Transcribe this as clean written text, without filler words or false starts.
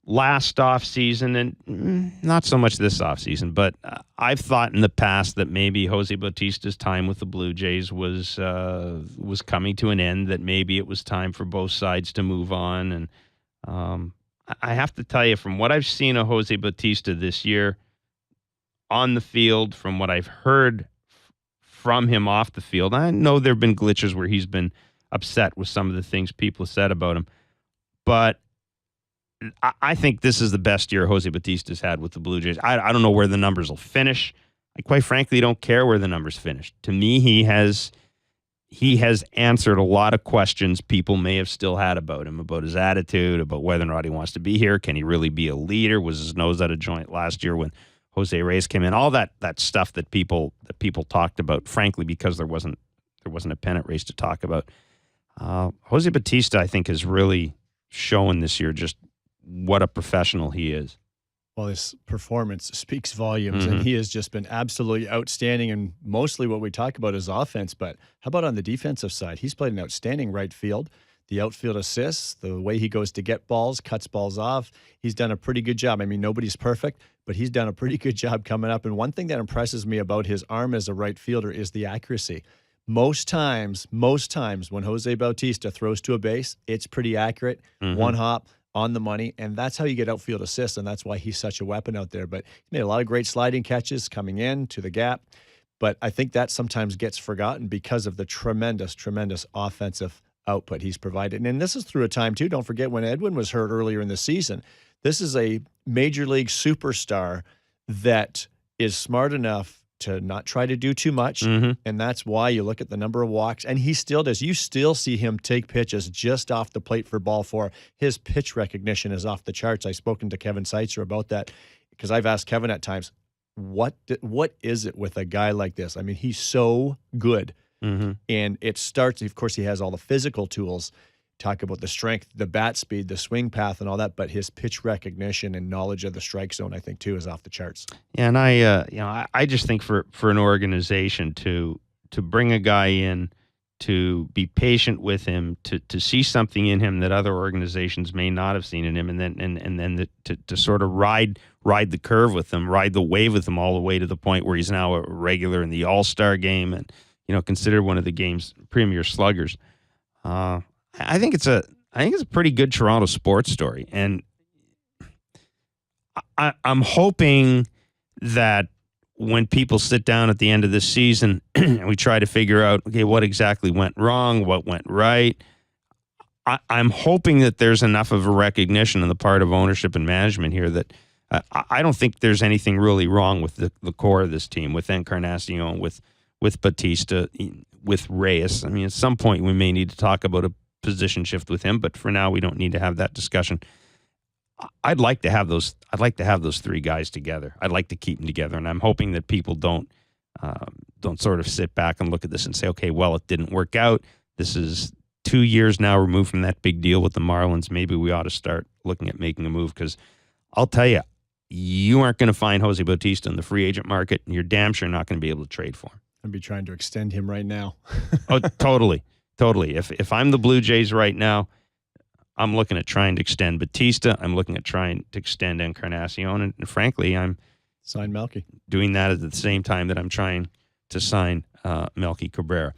last offseason, and not so much this offseason, but I've thought in the past that maybe Jose Bautista's time with the Blue Jays was coming to an end, that maybe it was time for both sides to move on. And I have to tell you, from what I've seen of Jose Bautista this year on the field, from what I've heard from him off the field, I know there have been glitches where he's been upset with some of the things people have said about him, but I think this is the best year Jose Bautista's had with the Blue Jays. I don't know where the numbers will finish. I quite frankly don't care where the numbers finish. To me, he has answered a lot of questions people may have still had about him, about his attitude, about whether or not he wants to be here. Can he really be a leader? Was his nose out of joint last year when Jose Reyes came in? All that stuff that people talked about, frankly, because there wasn't a pennant race to talk about. Jose Bautista, I think, has really shown this year just what a professional he is. Well, his performance speaks volumes, and he has just been absolutely outstanding. And mostly what we talk about is offense, but how about on the defensive side? He's played an outstanding right field. The outfield assists, the way he goes to get balls, cuts balls off. He's done a pretty good job. I mean, nobody's perfect, but he's done a pretty good job coming up. And one thing that impresses me about his arm as a right fielder is the accuracy. Most times when Jose Bautista throws to a base, it's pretty accurate. One hop, on the money, and that's how you get outfield assists, and that's why he's such a weapon out there. But he made a lot of great sliding catches coming in to the gap, but I think that sometimes gets forgotten because of the tremendous offensive output he's provided. And this is through a time, too. Don't forget when Edwin was hurt earlier in the season. This is a major league superstar that is smart enough to not try to do too much, and that's why you look at the number of walks, and he still does. You still see him take pitches just off the plate for ball four. His pitch recognition is off the charts. I've spoken to Kevin Seitzer about that because I've asked Kevin at times, what is it with a guy like this? I mean, he's so good, and it starts, of course, he has all the physical tools. Talk about the strength, the bat speed, the swing path, and all that, but his pitch recognition and knowledge of the strike zone, I think, too, is off the charts. Yeah, and I just think for an organization to bring a guy in, to be patient with him, to see something in him that other organizations may not have seen in him, and then to sort of ride the curve with him, ride the wave with him all the way to the point where he's now a regular in the All-Star game and considered one of the game's premier sluggers. I think it's a pretty good Toronto sports story, and I'm hoping that when people sit down at the end of this season and we try to figure out, okay, what exactly went wrong, what went right, I'm hoping that there's enough of a recognition on the part of ownership and management here that I don't think there's anything really wrong with the core of this team, with Encarnacion, with Bautista, with Reyes. I mean, at some point we may need to talk about a position shift with him, but for now we don't need to have that discussion. I'd like to have those three guys together. I'd like to keep them together, and I'm hoping that people don't sort of sit back and look at this and say, okay, well, it didn't work out. This is 2 years now removed from that big deal with the Marlins. Maybe we ought to start looking at making a move, because I'll tell you, you aren't going to find Jose Bautista in the free agent market, and you're damn sure not going to be able to trade for him. I'd be trying to extend him right now. Oh, totally. If I'm the Blue Jays right now, I'm looking at trying to extend Bautista. I'm looking at trying to extend Encarnacion. And frankly, I'm sign Melky. Doing that at the same time that I'm trying to sign Melky Cabrera.